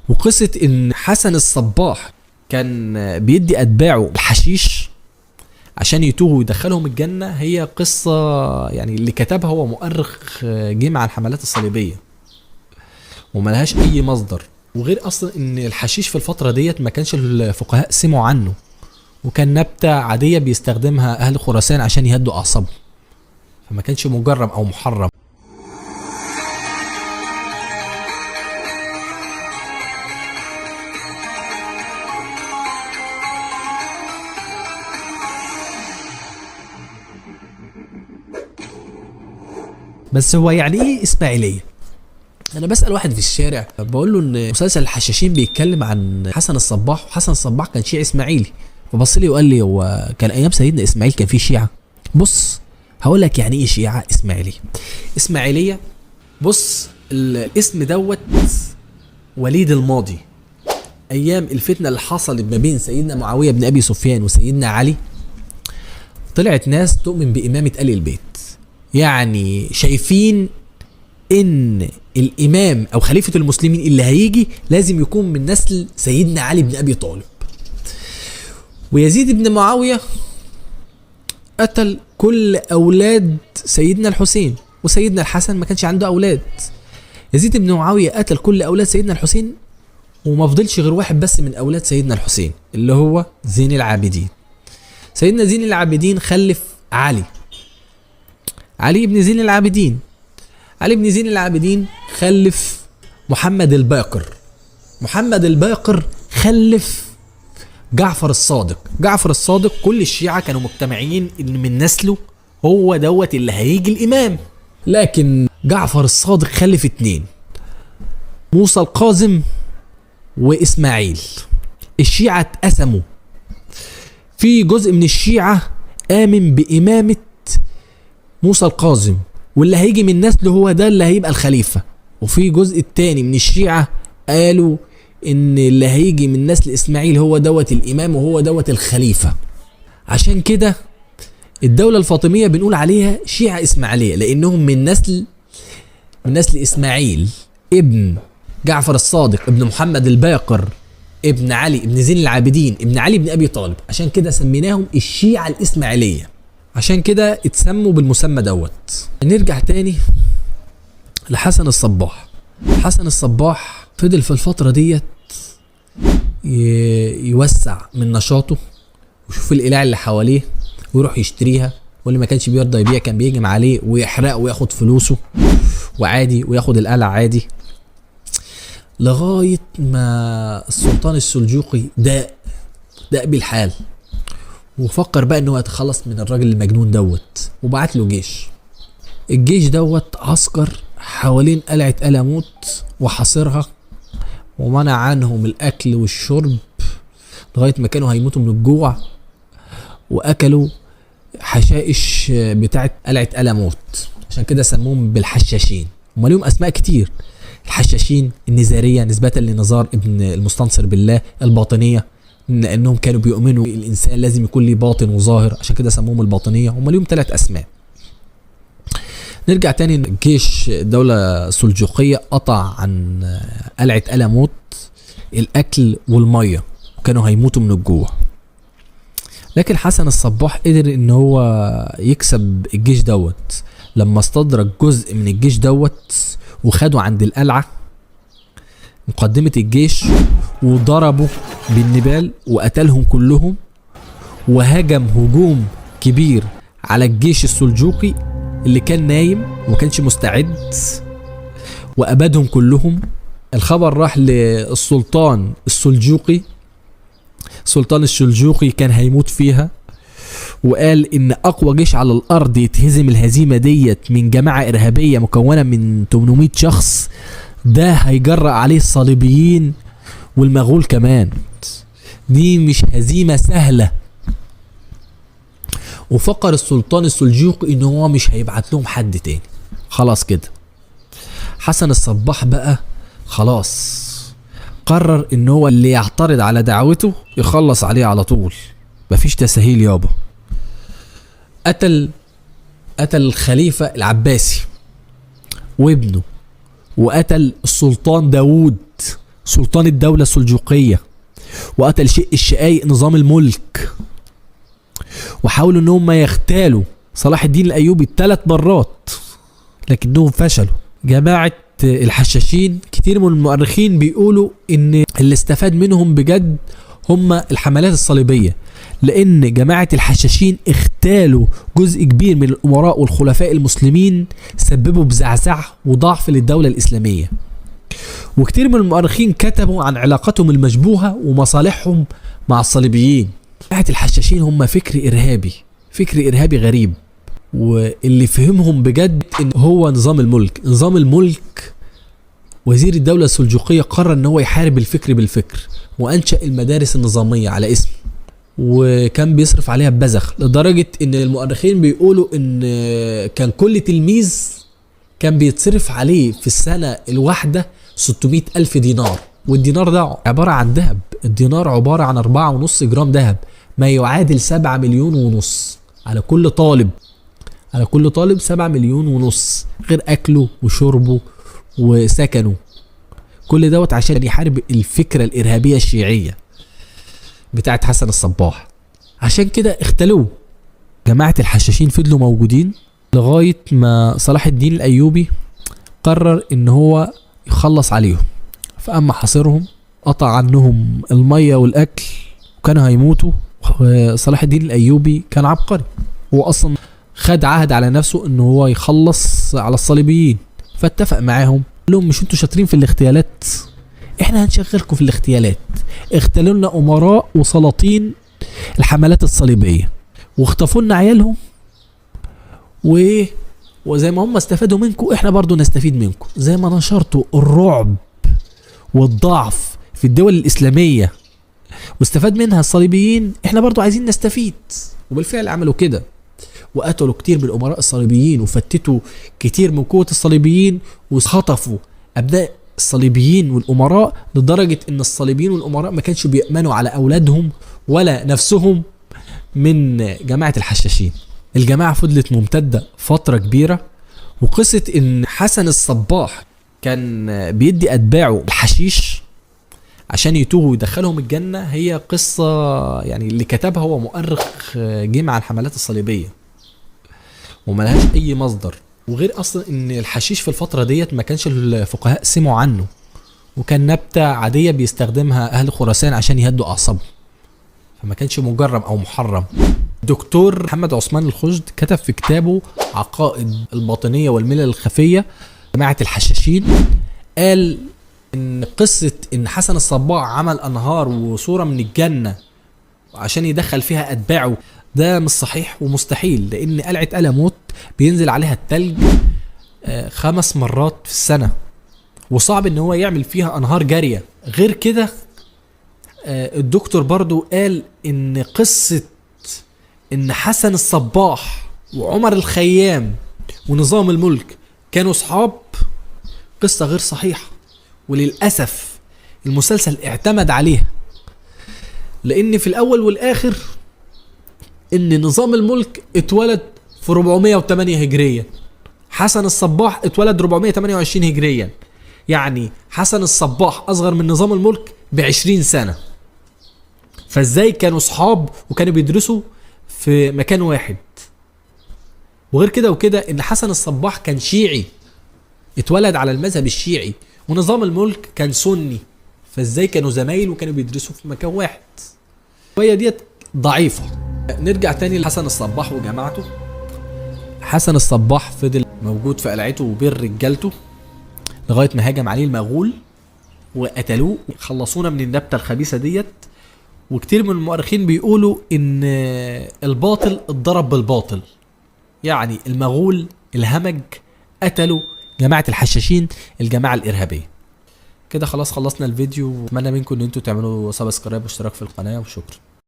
وقصة ان حسن الصباح كان بيدي اتباعه الحشيش عشان يتوهوا ويدخلهم الجنة، هي قصة يعني اللي كتبها هو مؤرخ جه مع الحملات الصليبية وملهاش اي مصدر. وغير اصلا ان الحشيش في الفترة ديت ما كانش الفقهاء سمعوا عنه، وكان نبتة عادية بيستخدمها اهل خراسان عشان يهدوا اعصابهم، فما كانش مجرم او محرم. بس هو يعني ايه اسماعيليه؟ انا بسال واحد في الشارع بقول له ان مسلسل الحشاشين بيتكلم عن حسن الصباح، وحسن الصباح كان شيعي اسماعيلي. فبص لي وقال لي هو كان ايام سيدنا اسماعيل كان في شيعه؟ بص هقول لك يعني ايه شيعه اسماعيليه. اسماعيليه، بص الاسم دوت وليد الماضي، ايام الفتنه اللي حصلت ما بين سيدنا معاويه بن ابي سفيان وسيدنا علي، طلعت ناس تؤمن بامامه ال البيت، يعني شايفين ان الامام او خليفة المسلمين اللي هيجي لازم يكون من نسل سيدنا علي بن ابي طالب. ويزيد بن معاوية قتل كل اولاد سيدنا الحسين، وسيدنا الحسن ما كانش عنده اولاد. يزيد بن معاوية قتل كل اولاد سيدنا الحسين، وما فضلش غير واحد بس من اولاد سيدنا الحسين اللي هو زين العابدين. سيدنا زين العابدين خلف علي بن زين العابدين. علي بن زين العابدين خلف محمد الباقر. محمد الباقر خلف جعفر الصادق. جعفر الصادق كل الشيعة كانوا مجتمعين ان من نسله هو دوت اللي هيجي الامام، لكن جعفر الصادق خلف 2، موسى القاسم واسماعيل. الشيعة اتقسموا، في جزء من الشيعة آمن بإمامة موسى القاسم واللي هيجي من نسله هو ده اللي هيبقى الخليفة، وفي جزء التاني من الشيعة قالوا ان اللي هيجي من نسل اسماعيل هو دوت الامام وهو دوت الخليفة. عشان كده الدولة الفاطمية بنقول عليها شيعة اسماعيلية، لانهم من نسل اسماعيل ابن جعفر الصادق ابن محمد الباقر ابن علي ابن زين العابدين ابن علي بن ابي طالب. عشان كده سميناهم الشيعة الاسماعيلية، عشان كده اتسموا بالمسمى دوت. نرجع تاني لحسن الصباح. حسن الصباح فضل في الفترة ديت يوسع من نشاطه ويشوف القلاع اللي حواليه ويروح يشتريها، واللي ما كانش بيرضى يبيع كان بيهجم عليه ويحرقه وياخد فلوسه وعادي، وياخد القلعة عادي، لغاية ما السلطان السلجوقي داق بالحال وفكر بقى ان هو يتخلص من الراجل المجنون دوت، وبعت له جيش. الجيش دوت عسكر حوالين قلعة ألموت وحاصرها، ومنع عنهم الاكل والشرب لغاية ما كانوا هيموتوا من الجوع، واكلوا حشائش بتاعت قلعة ألموت. عشان كده سموهم بالحشاشين. هما ليهم اسماء كتير: الحشاشين، النزارية نسبة لنزار ابن المستنصر بالله، الباطنية لانهم كانوا بيؤمنوا الانسان لازم يكون ليه باطن وظاهر، عشان كده سموهم الباطنية. هم ليهم 3 اسماء. نرجع تاني، الجيش الدولة السلجوقية قطع عن قلعة ألموت الاكل والمية وكانوا هيموتوا من الجوع، لكن حسن الصباح قدر ان هو يكسب الجيش دوت لما استدرك جزء من الجيش دوت وخدوا عند القلعة مقدمة الجيش وضربوا بالنبال وقتلهم كلهم، وهجم هجوم كبير على الجيش السلجوقي اللي كان نايم وما كانش مستعد وأبادهم كلهم. الخبر راح للسلطان السلجوقي. السلطان السلجوقي كان هيموت فيها، وقال ان اقوى جيش على الارض يتهزم الهزيمة ديت من جماعة ارهابية مكونة من 800 شخص، ده هيجرأ عليه الصليبيين والمغول كمان، دي مش هزيمة سهلة. وفكر السلطان السلجوقي ان هو مش هيبعت لهم حد تاني، خلاص كده. حسن الصباح بقى خلاص قرر ان هو اللي يعترض على دعوته يخلص عليه على طول، مفيش تسهيل يابا. قتل الخليفة العباسي وابنه، وقتل السلطان داود سلطان الدولة السلجوقية، وقتل شيء الشقايق نظام الملك، وحاولوا ان هم يغتالوا صلاح الدين الايوبي 3 مرات لكنهم فشلوا. جماعة الحشاشين كتير من المؤرخين بيقولوا ان اللي استفاد منهم بجد هم الحملات الصليبية، لان جماعة الحشاشين اغتالوا جزء كبير من الامراء والخلفاء المسلمين، سببوا بزعزعة وضعف للدولة الاسلامية. وكتير من المؤرخين كتبوا عن علاقتهم المشبوهة ومصالحهم مع الصليبيين. جماعة الحشاشين هم فكر إرهابي غريب، واللي فهمهم بجد إن هو نظام الملك. وزير الدولة السلجوقية قرر إن هو يحارب الفكر بالفكر، وأنشأ المدارس النظامية على اسمه، وكان بيصرف عليها ببذخ، لدرجة إن المؤرخين بيقولوا إن كان كل تلميذ كان بيتصرف عليه في السنة الواحدة 600,000 دينار، والدينار ده عبارة عن ذهب. الدينار عبارة عن 4.5 جرام ذهب، ما يعادل 7 مليون ونص على كل طالب. 7 مليون ونص، غير أكله وشربه وسكنه، كل دوت عشان يحارب الفكرة الإرهابية الشيعية بتاعت حسن الصباح. عشان كده اختلوه. جماعة الحشاشين فضلوا موجودين لغاية ما صلاح الدين الأيوبي قرر إن هو يخلص عليهم، فأما حاصرهم قطع عنهم المية والأكل وكانوا هيموتوا. وصلاح الدين الأيوبي كان عبقري، هو أصلا خد عهد على نفسه إن هو يخلص على الصليبيين، فاتفق معاهم قال لهم مش انتوا شاطرين في الاغتيالات، احنا هنشغلكم في الاغتيالات. اغتالوا لنا أمراء وسلاطين الحملات الصليبية، واخطفوا لنا عيالهم، وزي ما هم استفادوا منكم احنا برضو نستفيد منكم. زي ما نشرتوا الرعب والضعف في الدول الإسلامية واستفاد منها الصليبيين، احنا برضو عايزين نستفيد. وبالفعل عملوا كده، وقتلوا كتير من الأمراء الصليبيين، وفتتوا كتير من قوة الصليبيين، وخطفوا أبناء الصليبيين والأمراء، لدرجة إن الصليبيين والأمراء ما كانش بيأمنوا على أولادهم ولا نفسهم من جماعة الحشاشين. الجماعة فضلت ممتدة فترة كبيرة. وقصة إن حسن الصباح كان بيدي أتباعه الحشيش عشان يتوهوا ويدخلهم الجنة، هي قصة يعني اللي كتبها هو مؤرخ جه مع الحملات الصليبية وملهاش أي مصدر. وغير أصلا إن الحشيش في الفترة ديت ما كانش الفقهاء سمعوا عنه، وكان نبتة عادية بيستخدمها أهل خراسان عشان يهدوا أعصابهم، فما كانش مجرم أو محرم. دكتور محمد عثمان الخشد كتب في كتابه عقائد الباطنية والملل الخفية جماعة الحشاشين، قال ان قصة ان حسن الصباح عمل انهار وصورة من الجنة عشان يدخل فيها اتباعه ده مش صحيح ومستحيل، لان قلعة ألموت بينزل عليها التلج 5 مرات في السنة، وصعب ان هو يعمل فيها انهار جارية. غير كده الدكتور برضو قال ان قصة ان حسن الصباح وعمر الخيام ونظام الملك كانوا صحاب، قصة غير صحيحة، وللأسف المسلسل اعتمد عليها، لأن في الأول والآخر إن نظام الملك اتولد في 408 هجريا، حسن الصباح اتولد 428 هجريا، يعني حسن الصباح أصغر من نظام الملك ب20 سنة. فإزاي كانوا صحاب وكانوا بيدرسوا في مكان واحد؟ وغير كده وكده إن حسن الصباح كان شيعي، اتولد على المذهب الشيعي، ونظام الملك كان سني، فازاي كانوا زمايل وكانوا بيدرسوا في مكان واحد؟ وهي ديت ضعيفة. نرجع تاني لحسن الصباح وجماعته. حسن الصباح فضل موجود في قلعته وبين رجالته لغاية ما هاجم عليه المغول وقتلوه، خلصونا من النبتة الخبيثة ديت. وكتير من المؤرخين بيقولوا ان الباطل اتضرب بالباطل، يعني المغول الهمج قتلوا جماعة الحشاشين الجماعة الإرهابية. كده خلاص خلصنا الفيديو، اتمنى منكم ان انتوا تعملوا سبسكرايب واشتراك في القناة، وشكرا.